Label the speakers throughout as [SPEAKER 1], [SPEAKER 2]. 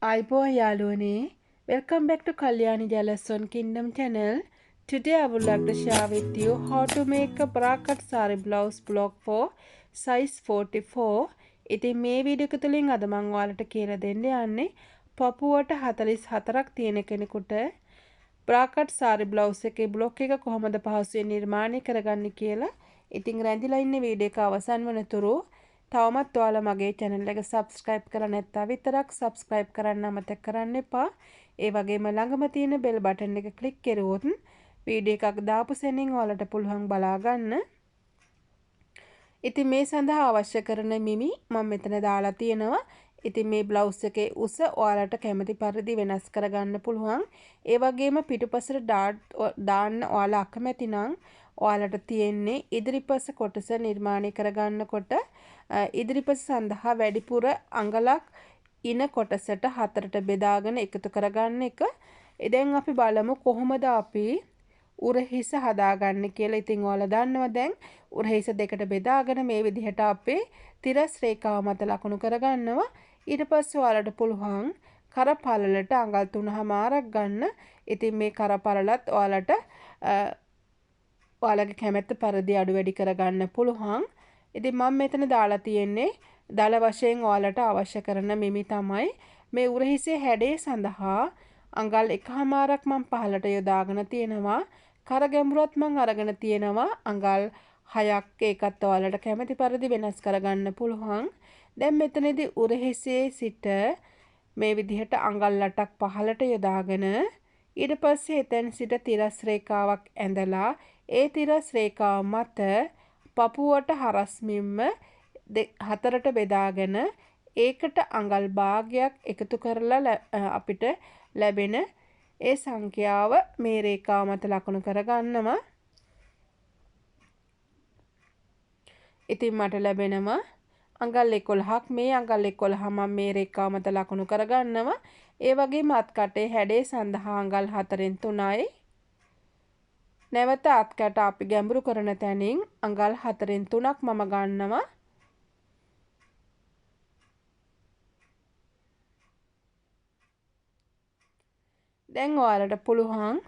[SPEAKER 1] Aibo Yaluni. Welcome back to Kalyanijayalath on Kingdom channel. Today I would like to share with you how to make a bracket saree blouse block for size 44. ඉතින් මේ video එක තුලින් අද මම ඔයාලට කියලා දෙන්න යන්නේ පපුවට 44ක් තියෙන කෙනෙකුට bracket saree blouse එකේ block එක කොහොමද පහසුවෙන් නිර්මාණය කරගන්නේ කියලා. ඉතින් රැඳිලා ඉන්න වීඩියෝ එක අවසන් වෙනතුරු තවමත් ඔයාලා මගේ channel එක subscribe කරලා නැත්නම් විතරක් subscribe කරන්න අමතක කරන්න එපා. ඒ වගේම ළඟම තියෙන bell button එක click කරුවොත් වීඩියෝ එකක් දාපු සෙනින් ඔයාලට පුළුවන් බලා ගන්න. ඉතින් මේ සඳහා අවශ්‍ය කරන මිමි මම මෙතන දාලා තියෙනවා. ඉතින් මේ blouse එකේ උස ඔයාලට කැමති පරිදි වෙනස් කරගන්න පුළුවන්. ඒ වගේම පිටුපසට දාන්න ඔයාලා අකමැති නම් ඔයාලට තියෙන්නේ ඉදිරිපස කොටස නිර්මාණය කරගන්නකොට ඉදිරිපස සඳහා වැඩිපුර අඟලක් ඉන කොටසට හතරට බෙදාගෙන එකතු කරගන්න එක. දැන් අපි බලමු කොහොමද අපි උරහිස හදාගන්නේ කියලා. ඉතින් ඔයාලා දන්නවා දැන් උරහිස දෙකට බෙදාගෙන මේ විදිහට අපේ තිරස් රේඛාව මත ලකුණු කරගන්නවා. ඊට පස්සේ ඔයාලට පුළුවන් කරපළලට අඟල් 3මාරක් ගන්න. ඉතින් මේ කරපළලත් ඔයාලට ඔයාලගේ කැමැත්ත පරිදි අඩු වැඩි කරගන්න පුළුවන්. ඉතින් මම මෙතන දාලා තියෙන්නේ දල වශයෙන් ඔයාලට අවශ්‍ය කරන මිමි තමයි මේ උරහිසේ හැඩය සඳහා අඟල් 1මාරක් මම පහළට යොදාගෙන තියෙනවා. කර ගැඹුරත් මම අරගෙන තියෙනවා අඟල් 6ක්. ඒකත් ඔයාලට කැමති පරිදි වෙනස් කරගන්න පුළුවන්. දැන් මෙතනදී උරහිසේ සිට මේ විදිහට අඟල් 8ක් පහළට යොදාගෙන ඊට පස්සේ එතෙන් සිට තිරස් රේඛාවක් ඇඳලා ඒ තිරස් රේඛාව මත පපුවට හරස්මින්ම හතරට බෙදාගෙන ඒකට අඟල් භාගයක් එකතු කරලා අපිට ලැබෙන ඒ සංඛ්‍යාව මේ රේඛාව මත ලකුණු කරගන්නවා. ඉතින් මට ලැබෙනවා අඟල් 11ක්. මේ අඟල් 11 මම මේ රේඛාව මත ලකුණු කරගන්නවා. ඒ වගේම අත්කටේ හැඩය සඳහා අඟල් 4න් 3යි. නැවත අත්කට අපි ගැඹුරු කරන තැනින් අඟල් 4න් 3ක් මම ගන්නවා. දැන් ඔයාලට පුළුවන්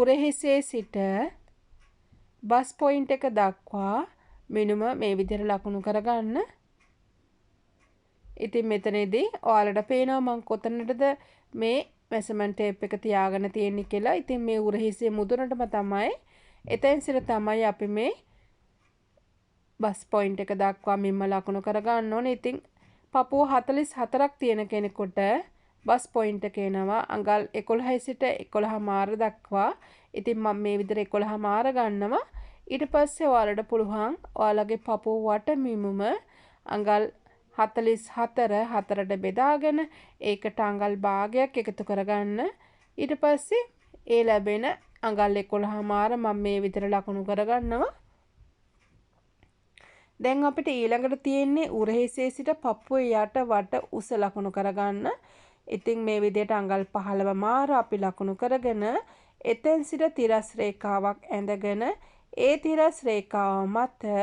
[SPEAKER 1] උරහිසේ සිට බස් පොයින්ට් එක දක්වා මිනුම මේ විදිහට ලකුණු කරගන්න. ඉතින් මෙතනදී ඔයාලට පේනවා මම කොතනටද මේ measurement tape එක තියාගෙන තියෙන්නේ කියලා. ඉතින් මේ උරහිසේ මුදුනටම තමයි එතෙන් සිට තමයි අපි මේ බස් පොයින්ට් එක දක්වා මිම්ම ලකුණු කරගන්න ඕනේ. ඉතින් පපුව 44ක් තියෙන කෙනෙකුට බස් පොයින්ට් එක එනවා අඟල් 11 සිට 11මාර දක්වා. ඉතින් මම මේ විදිහට 11මාර ගන්නවා. ඊට පස්සේ ඔයාලට පුළුවන් ඔයාලගේ පපුව වට මිමුම අඟල් 44 හතරට බෙදාගෙන ඒකට අඟල් භාගයක් එකතු කරගන්න. ඊට පස්සේ ඒ ලැබෙන අඟල් 11මාර මම මේ විදිහට ලකුණු කරගන්නවා. දැන් අපිට ඊළඟට තියෙන්නේ උරහිසේ සිට පපුව යට වට උස ලකුණු කරගන්න. ඉතින් මේ විදිහට අඟල් 15මාර අපි ලකුණු කරගෙන එතෙන් සිට තිරස් රේඛාවක් ඇඳගෙන ඒ තිරස් රේඛාව මත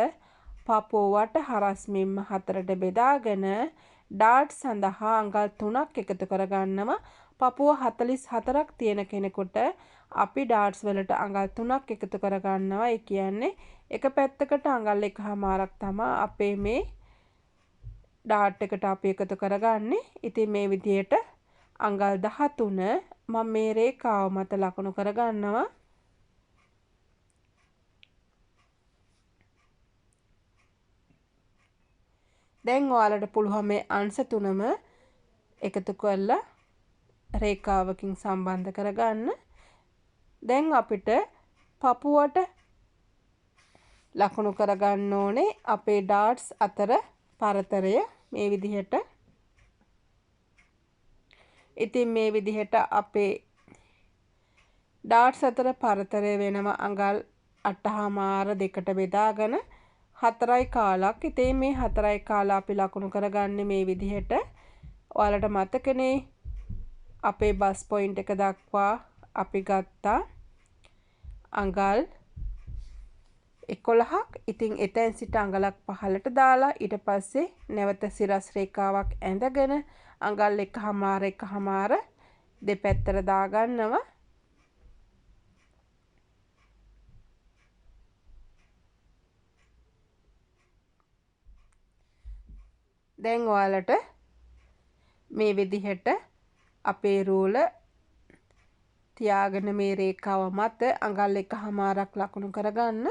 [SPEAKER 1] පපුවට හරස්මින්ම හතරට බෙදාගෙන ඩාට් සඳහා අඟල් 3ක් එකතු කරගන්නවා. පපුව 44ක් තියෙන කෙනෙකුට අපි ඩාට්ස් වලට අඟල් 3ක් එකතු කරගන්නවා. ඒ කියන්නේ එක පැත්තකට අඟල් 1මාරක් තමයි අපේ මේ ඩාට් එකට අපි එකතු කරගන්නේ. ඉතින් මේ විදිහට අඟල් 13 මම මේ රේඛාව මත ලකුණු කරගන්නවා. දැන් ඔයාලට පුළුවන් මේ අංශ තුනම එකතු කරලා රේඛාවකින් සම්බන්ධ කරගන්න. දැන් අපිට පපුවට ලකුණු කරගන්න ඕනේ අපේ ඩාට්ස් අතර පරතරය මේ විදිහට. ඉතින් මේ විදිහට අපේ ඩාට්ස් අතර පරතරය වෙනම අඟල් 8මාර දෙකට බෙදාගෙන 4යි කාලක්. ඉතින් මේ 4යි කාල අපි ලකුණු කරගන්නේ මේ විදිහට. ඔයාලට මතකනේ අපේ බස් පොයින්ට් එක දක්වා අපි ගත්තා අඟල් 11ක්. ඉතින් එතෙන් සිට අඟලක් පහළට දාලා ඊට පස්සේ නැවත සිරස් රේඛාවක් ඇඳගෙන අඟල් 1.5 දෙපැත්තට දාගන්නවා. දැන් ඔයාලට මේ විදිහට අපේ රූල තියාගෙන මේ රේඛාව මත අඟල් 1.5ක් ලකුණු කරගන්න.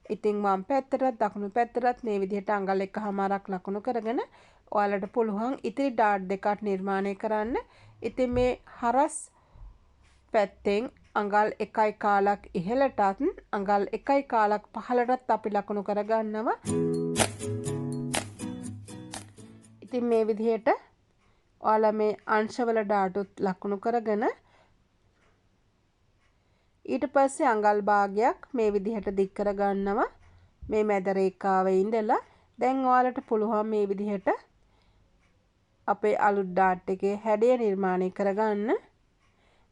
[SPEAKER 1] ඉතින් වම් පැත්තටත් දකුණු පැත්තටත් මේ විදිහට අඟල් 1.5ක් ලකුණු කරගෙන ඔයාලට පුළුවන් ඉතිරි ඩාට් දෙකක් නිර්මාණය කරන්න. ඉතින් මේ හරස් පැත්තෙන් අඟල් 1.1ක් ඉහළටත් අඟල් 1.1ක් පහළටත් අපි ලකුණු කරගන්නවා. ඉතින් මේ විදිහට ඔයාලා මේ අංශවල ඩාටුත් ලකුණු කරගෙන ඊට පස්සේ අඟල් භාගයක් මේ විදිහට දික් කරගන්නවා මේ මැද රේඛාවේ ඉඳලා. දැන් ඔයාලට පුළුවන් මේ විදිහට අපේ අලුත් ඩාට් එකේ හැඩය නිර්මාණය කරගන්න.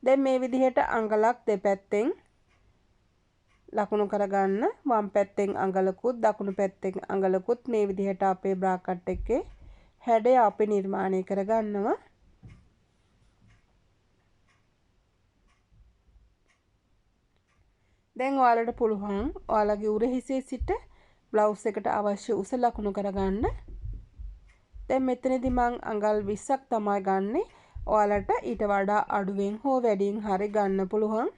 [SPEAKER 1] දැන් මේ විදිහට අඟලක් දෙපැත්තෙන් ලකුණු කරගන්න. වම් පැත්තෙන් අඟලකුත් දකුණු පැත්තෙන් අඟලකුත් මේ විදිහට අපේ බ්‍රාකට් එකේ හැඩය අපි නිර්මාණය කරගන්නවා. දැන් ඔයාලට පුළුවන් ඔයාලගේ උරහිසේ සිට බ්ලවුස් එකට අවශ්‍ය උස ලකුණු කරගන්න. දැන් මෙතනදී මම අඟල් 20ක් තමයි ගන්නෙ. ඔයාලට ඊට වඩා අඩුවෙන් හෝ වැඩියෙන් හරි ගන්න පුළුවන්.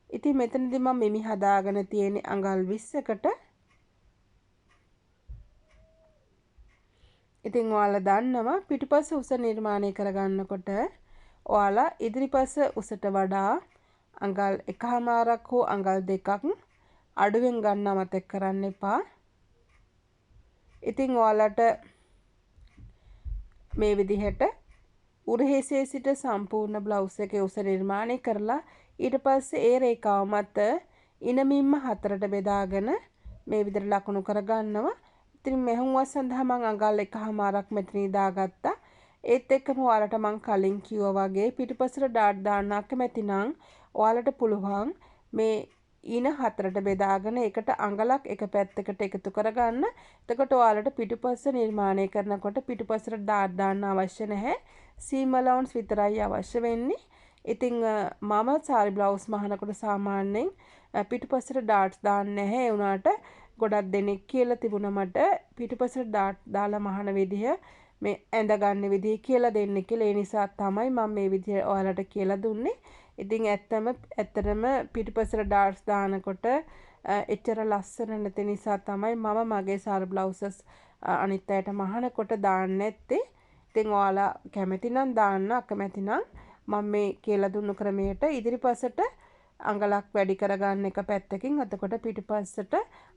[SPEAKER 1] ඉතින් මෙතනදී මම මෙමි හදාගෙන තියෙන්නේ අඟල් 20කට. ඉතින් ඔයාලා දන්නවා පිටුපස උස නිර්මාණය කරගන්නකොට ඔයාලා ඉදිරිපස උසට වඩා අඟල් 1.5ක් හෝ අඟල් 2ක් අඩුවෙන් ගන්න අමතක කරන්න එපා. ඉතින් ඔයාලට මේ විදිහට උරහිසේ සිට සම්පූර්ණ බ්ලවුස් එකේ උස නිර්මාණය කරලා ඊට පස්සේ ඒ රේඛාව මත ඉනමින්ම හතරට බෙදාගෙන මේ විදිහට ලකුණු කරගන්නවා. ඉතින් මෙහුම්වත් සඳහා මම අඟල් 1.5ක් මෙතනින් දාගත්තා. ඒත් එක්කම ඔයාලට මම කලින් කිව්වා වගේ පිටුපසට ඩාට් දාන්න අකමැති නම් ඔයාලට පුළුවන් මේ ඉන හතරට බෙදාගෙන එකට අඟලක් එක පැත්තකට එකතු කරගන්න. එතකොට ඔයාලට පිටුපස නිර්මාණය කරනකොට පිටුපසට ඩාට් දාන්න අවශ්‍ය නැහැ. සීම allowance විතරයි අවශ්‍ය වෙන්නේ. ඉතින් මම සාරි බ්ලවුස් මහනකොට සාමාන්‍යයෙන් පිටුපසට ඩාට්ස් දාන්නේ නැහැ. ඒ වුණාට ගොඩක් දෙනෙක් කියලා තිබුණා මට පිටුපසට ඩාට් දාලා මහන විදිහ මේ ඇඳ ගන්න විදිහ කියලා දෙන්න කියලා. ඒ නිසා තමයි මම මේ විදිහ ඔයාලට කියලා දුන්නේ. ඉතින් ඇත්තටම පිටුපසට ඩාට්ස් දානකොට එච්චර ලස්සන නැති නිසා තමයි මම මගේ සාරි බ්ලවුසස් අනිත් අයට මහනකොට දාන්නේ නැත්තේ. ඉතින් ඔයාලා කැමති නම් දාන්න, අකමැති නම් මම මේ කියලා දුන්නු ක්‍රමයට ඉදිරිපසට අඟලක් වැඩි කරගන්න එක පැත්තකින්. එතකොට පිටුපස්සට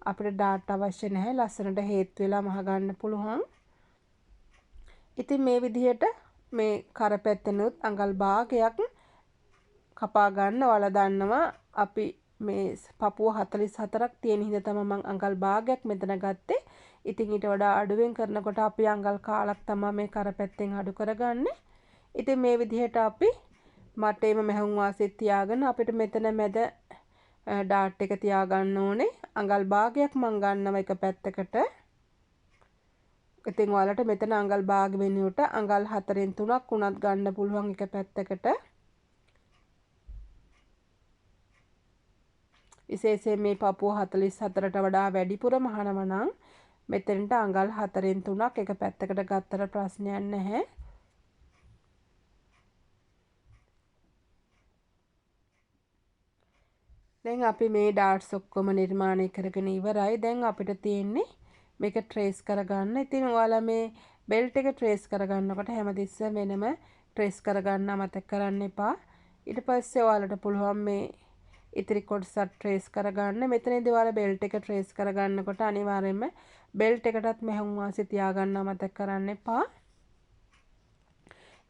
[SPEAKER 1] අපිට ඩාට් අවශ්‍ය නැහැ. ලස්සනට හේතු වෙලා මහ ගන්න පුළුවන්. ඉතින් මේ විදිහට මේ කරපැත්තෙනුත් අඟල් භාගයක් කපා ගන්න. ඔයාලා දන්නවා අපි මේ පපුව 44ක් තියෙන හින්දා තමයි මම අඟල් භාගයක් මෙතන ගත්තේ. ඉතින් ඊට වඩා අඩුවෙන් කරනකොට අපි අඟල් කාලක් තමයි මේ කරපැත්තෙන් අඩු කරගන්නේ. ඉතින් මේ විදිහට අපි මටේම මෙහුම් වාසිය තියාගෙන අපිට මෙතන මැද ඩාට් එක තියාගන්න ඕනේ. අඟල් භාගයක් මම ගන්නවා එක පැත්තකට. ඉතින් ඔයාලට මෙතන අඟල් භාග වෙනුවට අඟල් 4න් 3ක් උනත් ගන්න පුළුවන් එක පැත්තකට. විශේෂයෙන් මේ පපුව 44ට වඩා වැඩිපුර මහනවා නම් මෙතනට අඟල් 4න් 3ක් එක පැත්තකට ගත්තට ප්‍රශ්නයක් නැහැ. දැන් අපි මේ ඩාට්ස් ඔක්කොම නිර්මාණය කරගෙන ඉවරයි. දැන් අපිට තියෙන්නේ මේක ට්‍රේස් කරගන්න. ඉතින් ඔයාලා මේ බෙල්ට් එක ට්‍රේස් කරගන්නකොට හැමතිස්සෙම වෙනම ට්‍රේස් කරගන්න අමතක කරන්න එපා. ඊට පස්සේ ඔයාලට පුළුවන් මේ ඉතිරි කොටසත් ට්‍රේස් කරගන්න. මෙතනදී ඔයාලා බෙල්ට් එක ට්‍රේස් කරගන්නකොට අනිවාර්යයෙන්ම බෙල්ට් එකටත් මෙහුම් වාසිය තියාගන්න අමතක කරන්න එපා.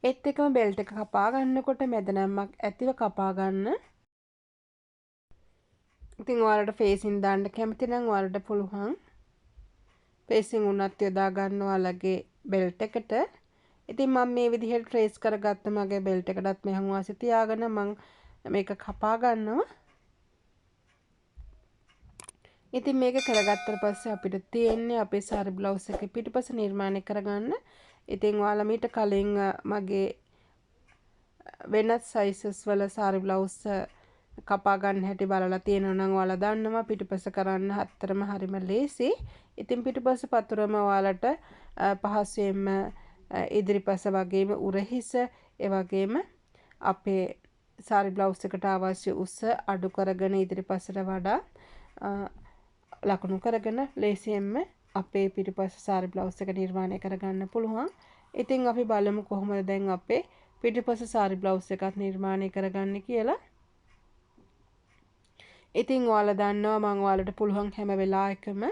[SPEAKER 1] ඒත් එක්කම බෙල්ට් එක කපා ගන්නකොට මැද නැම්මක් ඇතිව කපා ගන්න. ඉතින් ඔයාලට ෆේසින් දාන්න කැමති නම් ඔයාලට පුළුවන් ෆේසින් උනත් යොදා ගන්න ඔයාලගේ බෙල්ට් එකට. ඉතින් මම මේ විදිහට ට්‍රේස් කරගත්ත මගේ බෙල්ට් එකටත් මෙහුම් වාසිය තියාගෙන මම මේක කපා ගන්නවා. ඉතින් මේක කරගත්තට පස්සේ අපිට තියෙන්නේ අපේ සාරි බ්ලවුස් එකේ පිටුපස නිර්මාණය කරගන්න. ඉතින් ඔයාලා මීට කලින් මගේ වෙනත් සයිසස් වල සාරි බ්ලවුස් කපා ගන්න හැටි බලලා තියෙනවා නම් ඔයාලා දන්නවා පිටුපස කරන්න හතරම හරිම ලේසි. ඉතින් පිටුපස පතුරම ඔයාලට පහසුවෙන්ම ඉදිරිපස වගේම උරහිස ඒ වගේම අපේ සාරි බ්ලවුස් එකට අවශ්‍ය උස අඩු කරගෙන ඉදිරිපසට වඩා ලකුණු කරගෙන ලේසියෙන්ම අපේ පිටුපස සාරි බ්ලවුස් එක නිර්මාණය කරගන්න පුළුවන්. ඉතින් අපි බලමු කොහොමද දැන් අපේ පිටුපස සාරි බ්ලවුස් එකත් නිර්මාණය කරගන්නේ කියලා. ඉතින් ඔයාලා දන්නවා මම ඔයාලට පුළුවන් හැම වෙලාවකම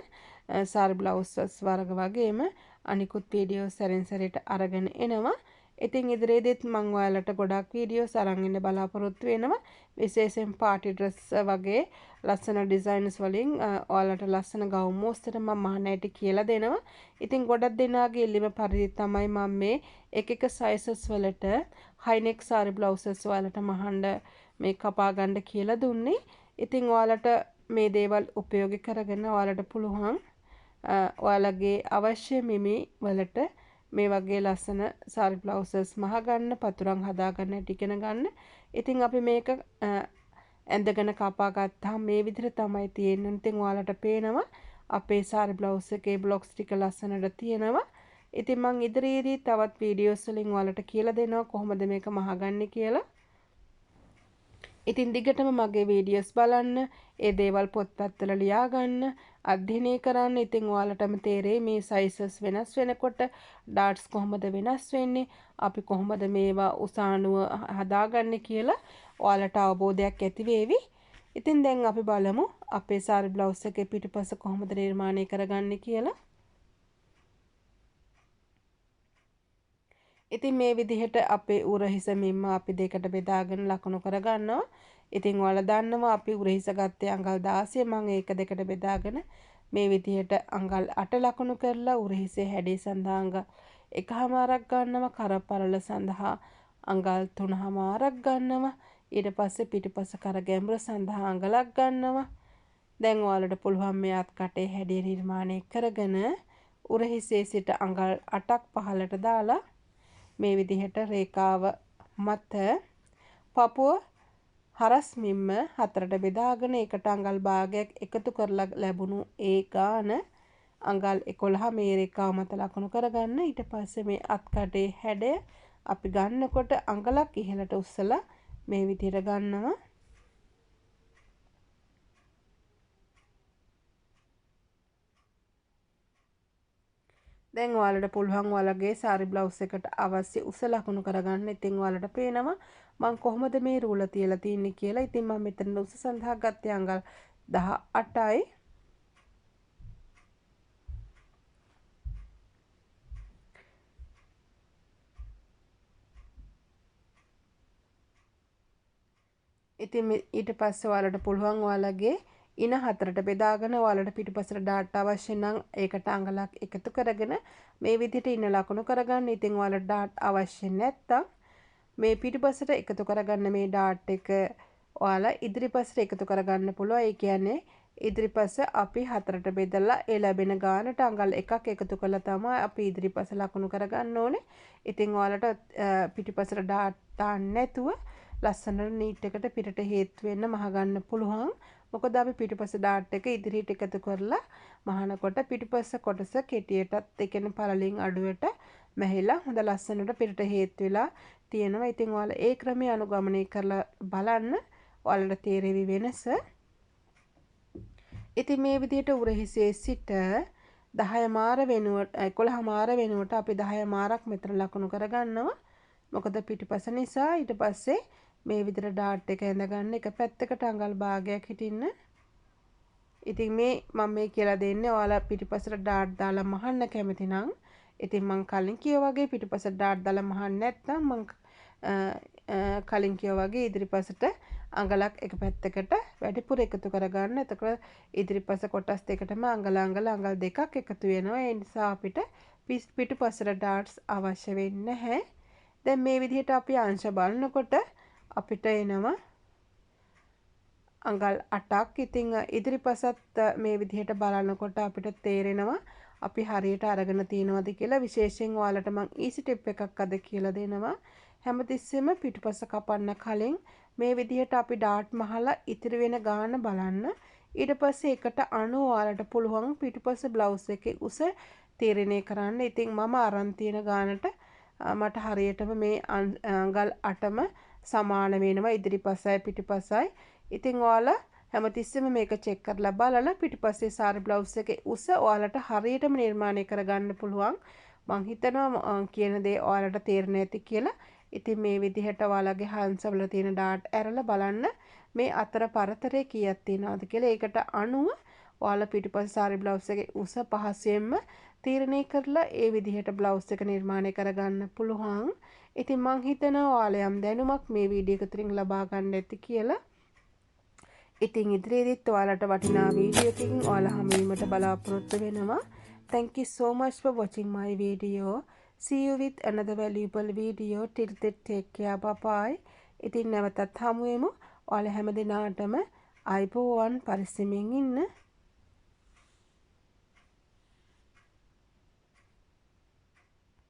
[SPEAKER 1] සාරි බ්ලවුස් වර්ග වගේම අනිකුත් වීඩියෝ සැරින් සැරේට අරගෙන එනවා. ඉතින් ඉදිරියේදීත් මම ඔයාලට ගොඩක් වීඩියෝස් අරන් ඉන්න බලාපොරොත්තු වෙනවා. විශේෂයෙන් පාටි ඩ්‍රෙස් වගේ ලස්සන ඩිසයින්ස් වලින් ඔයාලට ලස්සන ගවුම් මෝස්තර මම මහන්නයට කියලා දෙනවා. ඉතින් ගොඩක් දෙනාගේ ඉල්ලීම පරිදි තමයි මම මේ එක සයිසස් වලට හයි නෙක් සාරි බ්ලවුසස් ඔයාලට මහන්න මේ කපා ගන්න කියලා දුන්නේ. ඉතින් ඔයාලට මේ දේවල් උපයෝගී කරගෙන ඔයාලට පුළුවන් ඔයාලගේ අවශ්‍ය මිමි වලට මේ වගේ ලස්සන සාරි බ්ලවුසස් මහ ගන්න පතුරන් හදා ගන්න ඉගෙන ගන්න. ඉතින් අපි මේක ඇඳගෙන කපා ගත්තාම මේ විදිහට තමයි තියෙන්නේ. ඉතින් ඔයාලට පේනවා අපේ සාරි බ්ලවුස් එකේ බ්ලොක්ස් ටික ලස්සනට තියෙනවා. ඉතින් මම ඉදිරියේදී තවත් වීඩියෝස් වලින් ඔයාලට කියලා දෙනවා කොහොමද මේක මහගන්නේ කියලා. ඉතින් දිගටම මගේ වීඩියෝස් බලන්න, ඒ දේවල් පොත්පත්වල ලියා ගන්න, අධ්‍යයනය කරන්න. ඉතින් ඔයාලටම තේරෙයි මේ සයිසස් වෙනස් වෙනකොට ඩාට්ස් කොහොමද වෙනස් වෙන්නේ, අපි කොහොමද මේවා උසානුව හදාගන්නේ කියලා ඔයාලට අවබෝධයක් ඇති වේවි. ඉතින් දැන් අපි බලමු අපේ සාරි බ්ලවුස් එකේ පිටුපස කොහොමද නිර්මාණය කරගන්නේ කියලා. ඉතින් මේ විදිහට අපේ උරහිස මෙම්ම අපි දෙකට බෙදාගෙන ලකුණු කරගන්නවා. ඉතින් ඔයාලා දන්නවා අපි උරහිස ගත්තේ අඟල් 16. මම ඒක දෙකට බෙදාගෙන මේ විදිහට අඟල් 8 ලකුණු කරලා උරහිසේ හැඩය සඳහා අඟල් 1මාරක් ගන්නවා. කරපළල සඳහා අඟල් 3මාරක් ගන්නවා. ඊට පස්සේ පිටුපස කර ගැඹුර සඳහා අඟලක් ගන්නවා. දැන් ඔයාලට පුළුවන් මේ අත් කටේ හැඩය නිර්මාණය කරගෙන උරහිසේ සිට අඟල් 8ක් පහළට දාලා මේ විදිහට රේඛාව මත පපුව හරස් මිම්ම හතරට බෙදාගෙන ඒකට අඟල් භාගයක් එකතු කරලා ලැබුණු ඒ ගාන අඟල් 11 මේ රේඛාව මත ලකුණු කරගන්න. ඊට පස්සේ මේ අත් කටේ හැඩය අපි ගන්නකොට අඟලක් ඉහළට උස්සලා මේ විදිහට ගන්නවා. දැන් ඔයාලට පුළුවන් ඔයාලගේ සාරි බ්ලවුස් එකට අවශ්‍ය උස ලකුණු කරගන්න. ඉතින් ඔයාලට පේනවා මම කොහොමද මේ රූල තියලා තින්නේ කියලා. ඉතින් මම මෙතන උස සඳහා ගත්තේ අඟල් 18යි. ඉතින් ඊට පස්සේ ඔයාලට පුළුවන් ඔයාලගේ ඉන හතරට බෙදාගෙන ඔයාලට පිටුපසට ඩාට් අවශ්‍ය නම් ඒකට අඟලක් එකතු කරගෙන මේ විදිහට ඉන ලකුණු කරගන්න. ඉතින් ඔයාලට ඩාට් අවශ්‍ය නැත්තම් මේ පිටුපසට එකතු කරගන්න මේ ඩාට් එක ඔයාලා ඉදිරිපසට එකතු කරගන්න පුළුවන්. ඒ කියන්නේ ඉදිරිපස අපි හතරට බෙදලා ඒ ලැබෙන ගානට අඟල් එකක් එකතු කළා තමයි අපි ඉදිරිපස ලකුණු කරගන්න ඕනේ. ඉතින් ඔයාලට පිටුපසට ඩාට් දාන්න නැතුව ලස්සනට නීට් එකට පිටට හේතු වෙන්න මහ ගන්න පුළුවන්. මොකද අපි පිටුපස ඩාට් එක ඉදිරියට එකතු කරලා මහනකොට පිටුපස කොටස කෙටියටත් ඒ කියන්නේ පළලින් අඩුවට මැහිලා හොඳ ලස්සනට පිටට හේතු වෙලා තියෙනවා. ඉතින් ඔයාලා ඒ ක්‍රමය අනුගමනය කරලා බලන්න ඔයාලට තේරෙවි වෙනස. ඉතින් මේ විදිහට උරහිසේ සිට 10 මාර වෙනුවට 11 මාර වෙනුවට අපි 10 මාරක් මෙතන ලකුණු කරගන්නවා. මොකද පිටුපස නිසා. ඊට පස්සේ මේ විදිහට ඩාට් එක ඇඳගන්න එක පැත්තකට අඟල් භාගයක් හිටින්න. ඉතින් මේ මම මේ කියලා දෙන්නේ ඔයාලා පිටුපසට ඩාට් දාලා මහන්න කැමති නම් ඉතින් මම කලින් කිව්වා වගේ පිටුපසට ඩාට් දාලා මහන්න නැත්නම් මම කලින් කිව්වා වගේ ඉදිරිපසට අඟලක් එක පැත්තකට වැඩිපුර එකතු කරගන්න. එතකොට ඉදිරිපස කොටස් දෙකටම අඟල් දෙකක් එකතු වෙනවා. ඒ නිසා අපිට පිටුපසට ඩාට්ස් අවශ්‍ය වෙන්නේ නැහැ. දැන් මේ විදිහට අපි අංශ බලනකොට අපිට එනවා අඟල් 8ක්. ඉතින් ඉදිරිපසත් මේ විදිහට බලනකොට අපිට තේරෙනවා අපි හරියට අරගෙන තියෙනවද කියලා. විශේෂයෙන් ඔයාලට මම ඊසි ටිප් එකක් අද කියලා දෙනවා. හැමතිස්සෙම පිටුපස කපන්න කලින් මේ විදිහට අපි ඩාට් මහලා ඉතිරි වෙන ගාන බලන්න. ඊට පස්සේ එකට අණු ඔයාලට පුළුවන් පිටුපස බ්ලවුස් එකේ උස තීරණය කරන්න. ඉතින් මම අරන් තියෙන ගානට මට හරියටම මේ අඟල් 8ම සමාන වෙනවා ඉදිරිපසයි පිටුපසයි. ඉතින් ඔයාලා හැමතිස්සෙම මේක චෙක් කරලා බලලා පිටුපස්සේ සාරි බ්ලවුස් එකේ උස ඔයාලට හරියටම නිර්මාණය කරගන්න පුළුවන්. මං හිතනවා කියන දේ ඔයාලට තේරෙන්නේ නැති කියලා. ඉතින් මේ විදිහට ඔයාලගේ හංසවල තියෙන ඩාට් ඇරලා බලන්න මේ අතර පරතරය කීයක් තියෙනවද කියලා. ඒකට අනුව ඔයාලා පිටුපස්සේ සාරි බ්ලවුස් එකේ උස පහසෙන්ම තීරණය කරලා ඒ විදිහට බ්ලවුස් එක නිර්මාණය කරගන්න පුළුවන්. ඉතින් මං හිතනවා ඔයාලා යම් දැනුමක් මේ වීඩියෝ එක තුලින් ලබා ගන්න ඇති කියලා. ඉතින් ඉදිරියේදීත් ඔයාලට වටිනා වීඩියෝ එකකින් ඔයාලා හමු වීමට බලාපොරොත්තු වෙනවා. Thank you so much for watching my video. See you with another valuable video. Till then take care. Bye bye. ඉතින් නැවතත් හමු වෙමු. ඔයාලා හැම දිනාටම අයිබෝවන් පරිස්සමෙන් ඉන්න.